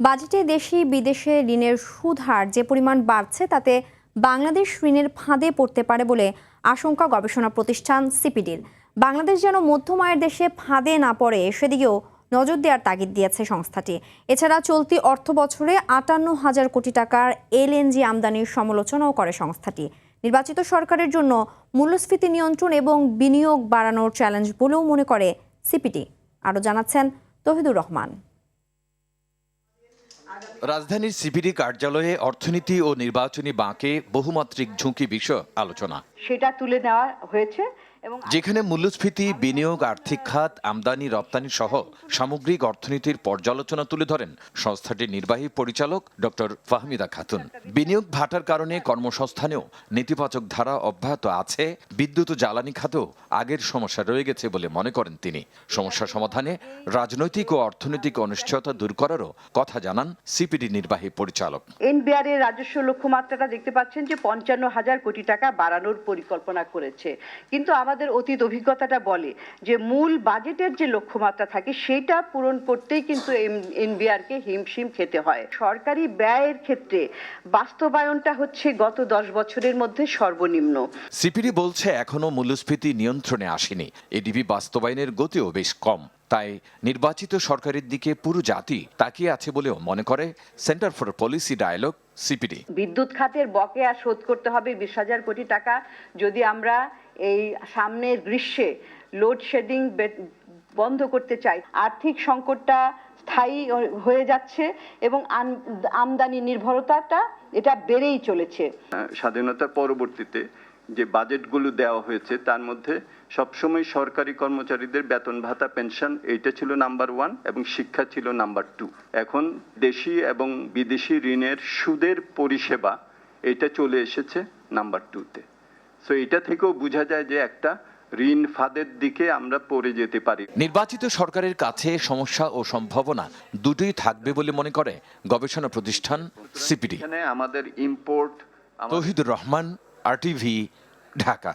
বাজেটে দেশি বিদেশে ঋণের সুদ হার যে পরিমাণ বাড়ছে তাতে বাংলাদেশ ঋণের ফাঁদে পড়তে পারে বলে আশঙ্কা গবেষণা প্রতিষ্ঠান সিপিডির। বাংলাদেশ যেন মধ্যম আয়ের দেশে ফাঁদে না পড়ে সেদিকেও নজর দেওয়ার তাগিদ দিয়েছে সংস্থাটি। এছাড়া চলতি অর্থ বছরে ৫৮,০০০ কোটি টাকার এলএনজি আমদানির সমালোচনাও করে সংস্থাটি। নির্বাচিত সরকারের জন্য মূল্যস্ফীতি নিয়ন্ত্রণ এবং বিনিয়োগ বাড়ানোর চ্যালেঞ্জ বলেও মনে করে সিপিডি। আরও জানাচ্ছেন তৌহিদুর রহমান। রাজধানীর সিপিডি কার্যালয়ে অর্থনীতি ও নির্বাচনী বাঁকে বহুমাত্রিক ঝুঁকি বিষয় আলোচনা সেটা তুলে নেওয়া হয়েছে এবং যেখানে মূল্যস্ফীতি, বিনিয়োগ, আর্থিক খাত, আমদানি রপ্তানি সহ সামগ্রিক অর্থনীতির পর্যালোচনা তুলে ধরেন সংস্থাটির নির্বাহী পরিচালক ডক্টর ফাহমিদা খাতুন। বিনিয়োগ ভাটার কারণে কর্মসংস্থানেও নেতিবাচক ধারা অব্যাহত আছে, বিদ্যুৎ ও জ্বালানি খাতেও আগের সমস্যা রয়ে গেছে বলে মনে করেন তিনি। সমস্যা সমাধানে রাজনৈতিক ও অর্থনৈতিক অনিশ্চয়তা দূর করারও কথা জানান সিপিডি নির্বাহী পরিচালক। এনবিআর এর রাজস্ব লক্ষ্যমাত্রাটা দেখতে পাচ্ছেন যে ৫৫,০০০ কোটি টাকা বাড়ানোর পরিকল্পনা করেছে, কিন্তু আমাদের অতীত অভিজ্ঞতাটা বলে যে মূল বাজেটের যে লক্ষ্যমাত্রা থাকে সেটা পূরণ করতেই কিন্তু এনবিআর কে হিমশিম খেতে হয়। সরকারি ব্যয়ের ক্ষেত্রে বাস্তবায়নটা হচ্ছে গত ১০ বছরের মধ্যে সর্বনিম্ন। সিপিডি বলছে এখনো মূল্যস্ফীতি নিয়ন্ত্রণে আসেনি, এডিবি বাস্তবায়নের গতিও বেশ কম। তাই নির্বাচিত সরকারের দিকে পুরো জাতি তাকিয়ে আছে বলেও মনে করে centre for policy dialogue CPD. বিদ্যুৎ খাতের বকেয়া শোধ করতে হবে ২০,০০০ কোটি টাকা। যদি আমরা এই সামনের গ্রীষ্মে লোডশেডিং বন্ধ করতে চাই, আর্থিক সংকটটা স্থায়ী হয়ে যাচ্ছে এবং আমদানি নির্ভরতাটা এটা বেড়েই চলেছে। স্বাধীনতার পরবর্তীতে যে বাজেটগুলো দেওয়া হয়েছে তার মধ্যে সবসময় সরকারি কর্মচারীদের বেতন ভাতা, পেনশন এইটা ছিল নাম্বার 1 এবং শিক্ষা ছিল নাম্বার 2। এখন দেশি এবং বিদেশি ঋণের সুদের পরিষেবা এটা চলে এসেছে নাম্বার 2-তে। সো এটা থেকেও বোঝা যায় যে একটা ঋণ ফাঁদের দিকে আমরা পড়ে যেতে পারি। নির্বাচিত সরকারের কাছে সমস্যা ও সম্ভাবনা দুটোই থাকবে বলে মনে করে গবেষণা প্রতিষ্ঠান সিপিডি। এখানে আমাদের ইম্পোর্ট। তৌহিদুর রহমান, RTV, ঢাকা।